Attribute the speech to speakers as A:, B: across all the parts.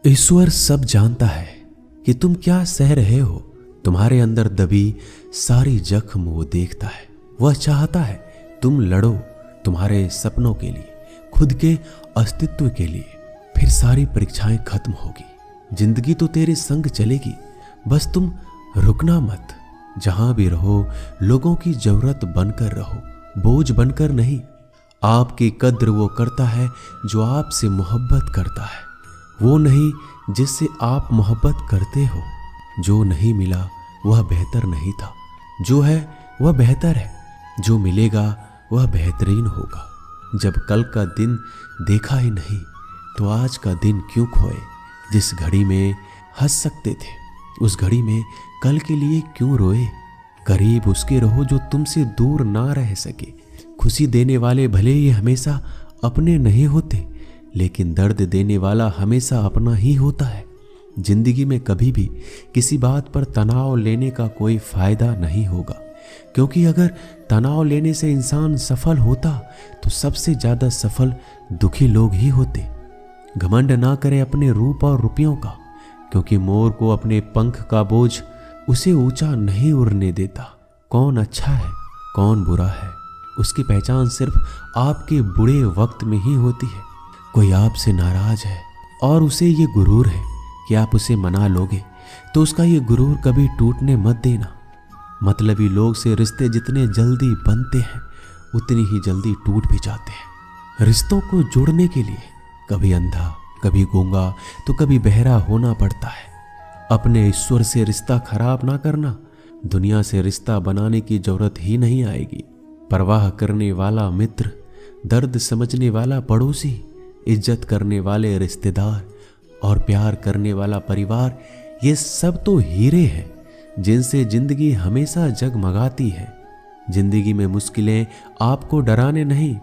A: ईश्वर सब जानता है कि तुम क्या सह रहे हो। तुम्हारे अंदर दबी सारी जख्म वो देखता है। वह चाहता है तुम लड़ो तुम्हारे सपनों के लिए, खुद के अस्तित्व के लिए। फिर सारी परीक्षाएं खत्म होगी। जिंदगी तो तेरे संग चलेगी, बस तुम रुकना मत। जहां भी रहो लोगों की जरूरत बनकर रहो, बोझ बनकर नहीं। आपकी कद्र वो करता है जो आपसे मोहब्बत करता है, वो नहीं जिससे आप मोहब्बत करते हो। जो नहीं मिला वह बेहतर नहीं था, जो है वह बेहतर है। जो मिलेगा वह बेहतरीन होगा। जब कल का दिन देखा ही नहीं तो आज का दिन क्यों खोए। जिस घड़ी में हंस सकते थे उस घड़ी में कल के लिए क्यों रोए। करीब उसके रहो जो तुमसे दूर ना रह सके। खुशी देने वाले भले ही हमेशा अपने नहीं होते, लेकिन दर्द देने वाला हमेशा अपना ही होता है। जिंदगी में कभी भी किसी बात पर तनाव लेने का कोई फायदा नहीं होगा, क्योंकि अगर तनाव लेने से इंसान सफल होता तो सबसे ज्यादा सफल दुखी लोग ही होते। घमंड ना करे अपने रूप और रुपयों का, क्योंकि मोर को अपने पंख का बोझ उसे ऊंचा नहीं उड़ने देता। कौन अच्छा है कौन बुरा है उसकी पहचान सिर्फ आपके बुरे वक्त में ही होती है। कोई आपसे नाराज है और उसे ये गुरूर है कि आप उसे मना लोगे, तो उसका ये गुरूर कभी टूटने मत देना। मतलबी लोग से रिश्ते जितने जल्दी बनते हैं उतनी ही जल्दी टूट भी जाते हैं। रिश्तों को जोड़ने के लिए कभी अंधा कभी गूंगा तो कभी बहरा होना पड़ता है। अपने ईश्वर से रिश्ता खराब ना करना, दुनिया से रिश्ता बनाने की जरूरत ही नहीं आएगी। परवाह करने वाला मित्र, दर्द समझने वाला पड़ोसी, इज्जत करने वाले रिश्तेदार और प्यार करने वाला परिवार, ये सब तो हीरे हैं जिनसे जिंदगी हमेशा जगमगाती है। जिंदगी में मुश्किलें आपको डराने नहीं,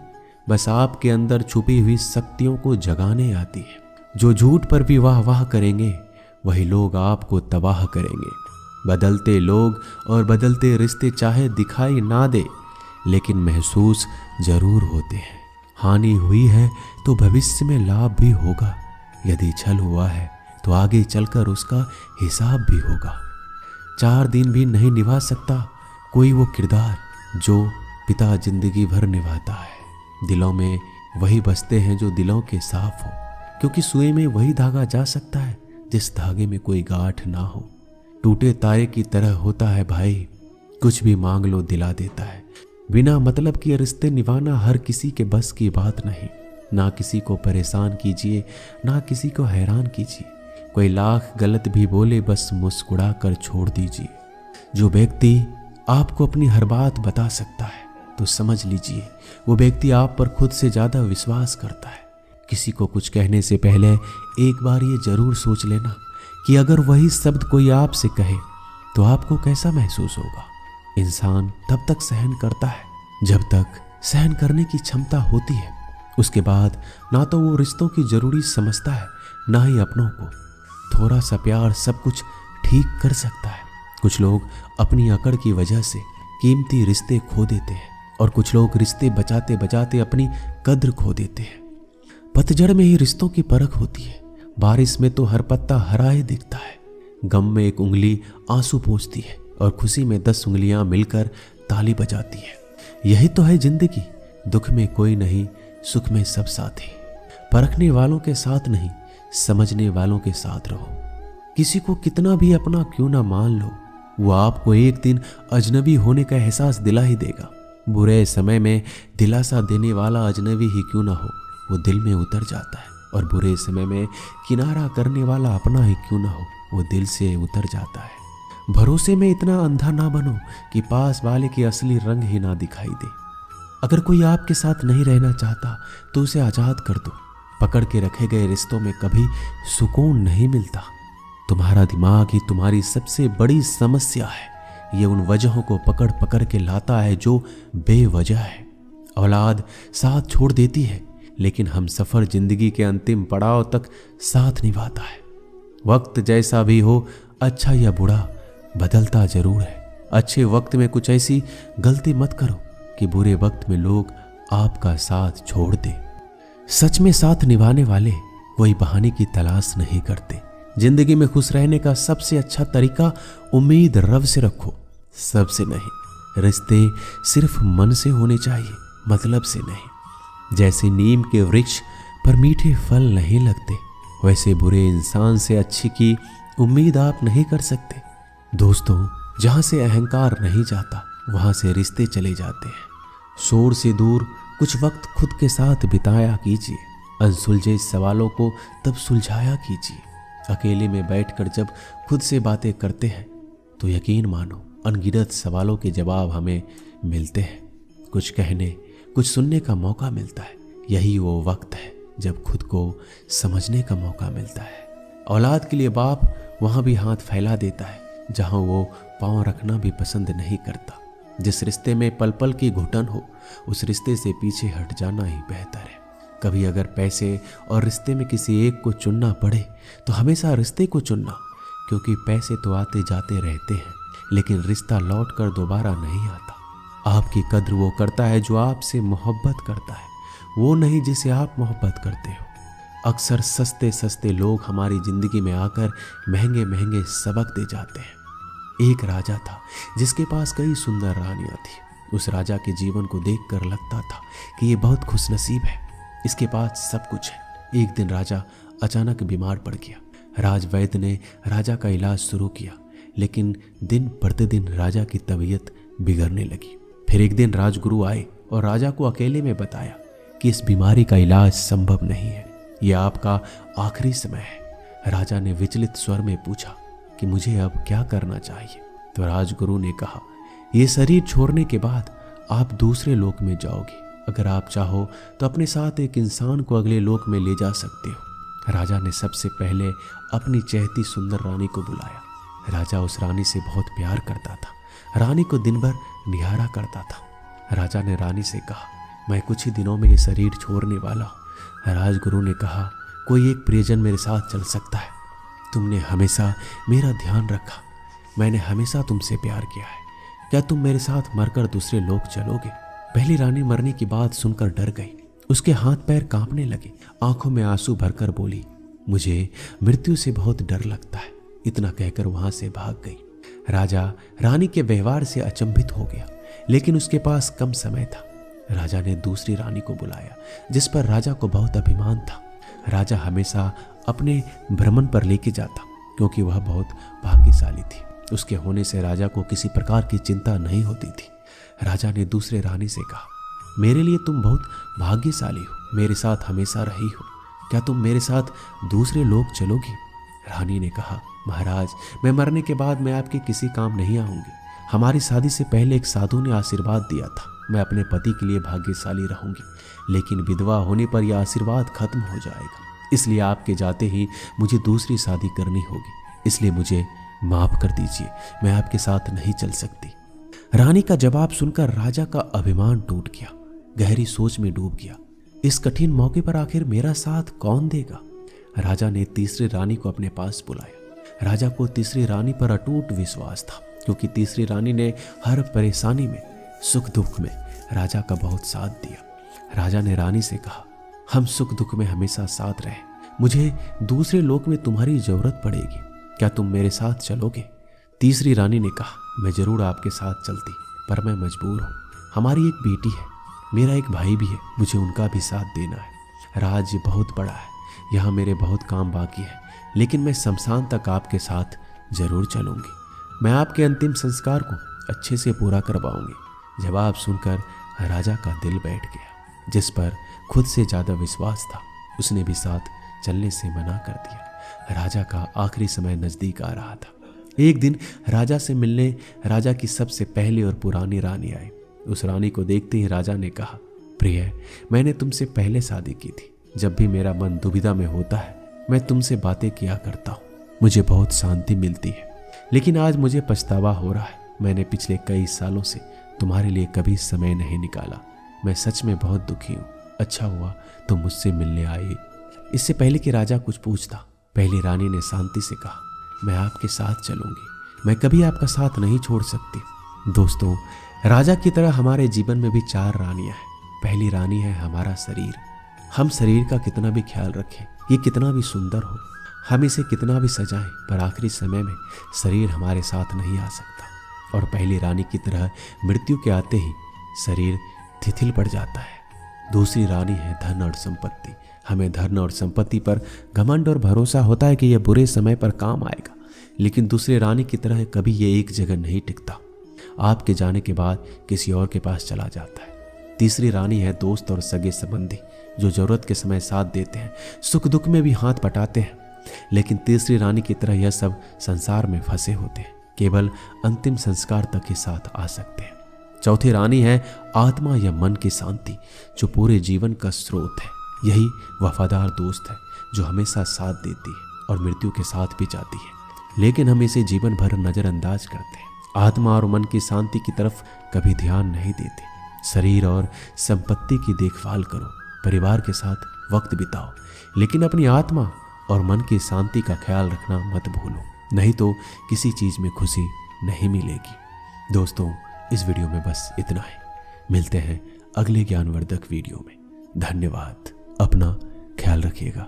A: बस आपके अंदर छुपी हुई शक्तियों को जगाने आती है। जो झूठ पर भी वाह वाह करेंगे वही लोग आपको तबाह करेंगे। बदलते लोग और बदलते रिश्ते चाहे दिखाई ना दे, लेकिन महसूस जरूर होते हैं। हानि हुई है तो भविष्य में लाभ भी होगा। यदि छल हुआ है तो आगे चलकर उसका हिसाब भी होगा। 4 दिन भी नहीं निभा सकता कोई वो किरदार जो पिता जिंदगी भर निभाता है। दिलों में वही बसते हैं जो दिलों के साफ हो, क्योंकि सुई में वही धागा जा सकता है जिस धागे में कोई गांठ ना हो। टूटे तारे की तरह होता है भाई, कुछ भी मांग लो दिला देता है। बिना मतलब के रिश्ते निभाना हर किसी के बस की बात नहीं। ना किसी को परेशान कीजिए ना किसी को हैरान कीजिए। कोई लाख गलत भी बोले बस मुस्कुरा कर छोड़ दीजिए। जो व्यक्ति आपको अपनी हर बात बता सकता है तो समझ लीजिए वो व्यक्ति आप पर खुद से ज्यादा विश्वास करता है। किसी को कुछ कहने से पहले एक बार ये जरूर सोच लेना कि अगर वही शब्द कोई आपसे कहे तो आपको कैसा महसूस होगा। इंसान तब तक सहन करता है जब तक सहन करने की क्षमता होती है। उसके बाद ना तो वो रिश्तों की जरूरी समझता है ना ही अपनों को। थोड़ा सा प्यार सब कुछ ठीक कर सकता है। कुछ लोग अपनी अकड़ की वजह से कीमती रिश्ते खो देते हैं और कुछ लोग रिश्ते बचाते बचाते अपनी कद्र खो देते हैं। पतझड़ में ही रिश्तों की परख होती है। बारिश में तो हर पत्ता हरा ही दिखता है। गम में एक उंगली आंसू पोंछती है और खुशी में 10 उंगलियां मिलकर ताली बजाती है। यही तो है जिंदगी। दुख में कोई नहीं, सुख में सब साथी। परखने वालों के साथ नहीं, समझने वालों के साथ रहो। किसी को कितना भी अपना क्यों ना मान लो, वो आपको एक दिन अजनबी होने का एहसास दिला ही देगा। बुरे समय में दिलासा देने वाला अजनबी ही क्यों ना हो, वो दिल में उतर जाता है। और बुरे समय में किनारा करने वाला अपना ही क्यों ना हो, वो दिल से उतर जाता है। भरोसे में इतना अंधा ना बनो कि पास वाले के असली रंग ही ना दिखाई दे। अगर कोई आपके साथ नहीं रहना चाहता तो उसे आजाद कर दो। पकड़ के रखे गए रिश्तों में कभी सुकून नहीं मिलता। तुम्हारा दिमाग ही तुम्हारी सबसे बड़ी समस्या है। ये उन वजहों को पकड़ पकड़ के लाता है जो बेवजह है। औलाद साथ छोड़ देती है, लेकिन हम सफर जिंदगी के अंतिम पड़ाव तक साथ निभाता है। वक्त जैसा भी हो, अच्छा या बुरा, बदलता जरूर है। अच्छे वक्त में कुछ ऐसी गलती मत करो कि बुरे वक्त में लोग आपका साथ छोड़ दे। सच में साथ निभाने वाले कोई बहाने की तलाश नहीं करते। जिंदगी में खुश रहने का सबसे अच्छा तरीका उम्मीद रब से रखो, सबसे नहीं। रिश्ते सिर्फ मन से होने चाहिए, मतलब से नहीं। जैसे नीम के वृक्ष पर मीठे फल नहीं लगते, वैसे बुरे इंसान से अच्छी की उम्मीद आप नहीं कर सकते। दोस्तों, जहां से अहंकार नहीं जाता वहां से रिश्ते चले जाते हैं। शोर से दूर कुछ वक्त खुद के साथ बिताया कीजिए। अनसुलझे सवालों को तब सुलझाया कीजिए। अकेले में बैठकर जब खुद से बातें करते हैं तो यकीन मानो अनगिनत सवालों के जवाब हमें मिलते हैं। कुछ कहने, कुछ सुनने का मौका मिलता है। यही वो वक्त है जब खुद को समझने का मौका मिलता है। औलाद के लिए बाप वहां भी हाथ फैला देता है जहां वो पांव रखना भी पसंद नहीं करता। जिस रिश्ते में पल पल की घुटन हो, उस रिश्ते से पीछे हट जाना ही बेहतर है। कभी अगर पैसे और रिश्ते में किसी एक को चुनना पड़े तो हमेशा रिश्ते को चुनना, क्योंकि पैसे तो आते जाते रहते हैं, लेकिन रिश्ता लौट कर दोबारा नहीं आता। आपकी कद्र वो करता है जो आपसे मोहब्बत करता है, वो नहीं जिसे आप मोहब्बत करते हो। अक्सर सस्ते सस्ते लोग हमारी जिंदगी में आकर महंगे महंगे सबक दे जाते हैं। एक राजा था जिसके पास कई सुंदर रानियां थी। उस राजा के जीवन को देखकर लगता था कि ये बहुत खुशनसीब है, इसके पास सब कुछ है। एक दिन राजा अचानक बीमार पड़ गया। राजवैद्य ने राजा का इलाज शुरू किया, लेकिन दिन प्रतिदिन राजा की तबीयत बिगड़ने लगी। फिर एक दिन राजगुरु आए और राजा को अकेले में बताया कि इस बीमारी का इलाज संभव नहीं है, यह आपका आखिरी समय है। राजा ने विचलित स्वर में पूछा कि मुझे अब क्या करना चाहिए। तो राजगुरु ने कहा, ये शरीर छोड़ने के बाद आप दूसरे लोक में जाओगे। अगर आप चाहो तो अपने साथ एक इंसान को अगले लोक में ले जा सकते हो। राजा ने सबसे पहले अपनी चहती सुंदर रानी को बुलाया। राजा उस रानी से बहुत प्यार करता था, रानी को दिन भर निहारा करता था। राजा ने रानी से कहा, मैं कुछ ही दिनों में ये शरीर छोड़ने वाला हूँ। राजगुरु ने कहा, कोई एक प्रियजन मेरे साथ चल सकता है। तुमने हमेशा मेरा ध्यान रखा, मैंने हमेशा तुमसे प्यार किया है। क्या तुम मेरे साथ मरकर दूसरे लोक चलोगे? पहली रानी मरने की बात सुनकर डर गई। उसके हाथ पैर कांपने लगे, आंखों में आंसू भरकर बोली, मुझे मृत्यु से बहुत डर लगता है। इतना कहकर वहां से भाग गई। राजा रानी के व्यवहार से अचंभित हो गया, लेकिन उसके पास कम समय था। राजा ने दूसरी रानी को बुलाया, जिस पर राजा को बहुत अभिमान था। राजा हमेशा अपने भ्रमण पर लेके जाता, क्योंकि वह बहुत भाग्यशाली थी। उसके होने से राजा को किसी प्रकार की चिंता नहीं होती थी। राजा ने दूसरे रानी से कहा, मेरे लिए तुम बहुत भाग्यशाली हो, मेरे साथ हमेशा रही हो। क्या तुम मेरे साथ दूसरे लोक चलोगी? रानी ने कहा, महाराज, मैं मरने के बाद मैं आपके किसी काम नहीं आऊंगी। हमारी शादी से पहले एक साधु ने आशीर्वाद दिया था, मैं अपने पति के लिए भाग्यशाली रहूंगी, लेकिन विधवा होने पर यह आशीर्वाद खत्म हो जाएगा। इसलिए आपके जाते ही मुझे दूसरी शादी करनी होगी, इसलिए मुझे माफ कर दीजिए, मैं आपके साथ नहीं चल सकती। रानी का जवाब सुनकर राजा का अभिमान टूट गया, गहरी सोच में डूब गया। इस कठिन मौके पर आखिर मेरा साथ कौन देगा? राजा ने तीसरी रानी को अपने पास बुलाया। राजा को तीसरी रानी पर अटूट विश्वास था, क्योंकि तीसरी रानी ने हर परेशानी में, सुख दुख में राजा का बहुत साथ दिया। राजा ने रानी से कहा, हम सुख दुख में हमेशा साथ रहे, मुझे दूसरे लोक में तुम्हारी जरूरत पड़ेगी, क्या तुम मेरे साथ चलोगे? तीसरी रानी ने कहा, मैं जरूर आपके साथ चलती, पर मैं मजबूर हूँ। हमारी एक बेटी है, मेरा एक भाई भी है, मुझे उनका भी साथ देना है। राज्य बहुत बड़ा है, यहाँ मेरे बहुत काम बाकी है, लेकिन मैं शमशान तक आपके साथ जरूर चलूंगी। मैं आपके अंतिम संस्कार को अच्छे से पूरा करवाऊंगी। जवाब सुनकर राजा का दिल बैठ गया। जिस पर खुद से ज्यादा विश्वास था, उसने भी साथ चलने से मना कर दिया। राजा का आखिरी समय नजदीक आ रहा था। एक दिन राजा से मिलने राजा की सबसे पहली और पुरानी रानी आई। उस रानी को देखते ही राजा ने कहा, प्रिय, मैंने तुमसे पहले शादी की थी। जब भी मेरा मन दुविधा में होता है, मैं तुमसे बातें किया करता हूँ, मुझे बहुत शांति मिलती है। लेकिन आज मुझे पछतावा हो रहा है, मैंने पिछले कई सालों से तुम्हारे लिए कभी समय नहीं निकाला। मैं सच में बहुत दुखी हूँ। अच्छा हुआ तुम मुझसे मिलने आए। इससे पहले कि राजा कुछ पूछता, पहली रानी ने शांति से कहा, मैं आपके साथ चलूंगी, मैं कभी आपका साथ नहीं छोड़ सकती। दोस्तों, राजा की तरह हमारे जीवन में भी 4 रानियां हैं। पहली रानी है हमारा शरीर। हम शरीर का कितना भी ख्याल रखें, ये कितना भी सुंदर हो, हम इसे कितना भी सजाएं, पर आखिरी समय में शरीर हमारे साथ नहीं आ सकता और पहली रानी की तरह मृत्यु के आते ही शरीर तिथिल पड़ जाता है। दूसरी रानी है धन और संपत्ति। हमें धन और संपत्ति पर घमंड और भरोसा होता है कि यह बुरे समय पर काम आएगा, लेकिन दूसरी रानी की तरह कभी ये एक जगह नहीं टिकता, आपके जाने के बाद किसी और के पास चला जाता है। तीसरी रानी है दोस्त और सगे संबंधी, जो जरूरत के समय साथ देते हैं, सुख दुख में भी हाथ बटाते हैं, लेकिन तीसरी रानी की तरह यह सब संसार में फंसे होते हैं, केवल अंतिम संस्कार तक ही साथ आ सकते हैं। चौथी रानी है आत्मा या मन की शांति, जो पूरे जीवन का स्रोत है। यही वफादार दोस्त है जो हमेशा साथ देती है और मृत्यु के साथ भी जाती है, लेकिन हम इसे जीवन भर नजरअंदाज करते हैं। आत्मा और मन की शांति की तरफ कभी ध्यान नहीं देते। शरीर और संपत्ति की देखभाल करो, परिवार के साथ वक्त बिताओ, लेकिन अपनी आत्मा और मन की शांति का ख्याल रखना मत भूलो, नहीं तो किसी चीज में खुशी नहीं मिलेगी। दोस्तों, इस वीडियो में बस इतना है। मिलते हैं अगले ज्ञानवर्धक वीडियो में। धन्यवाद। अपना ख्याल रखिएगा।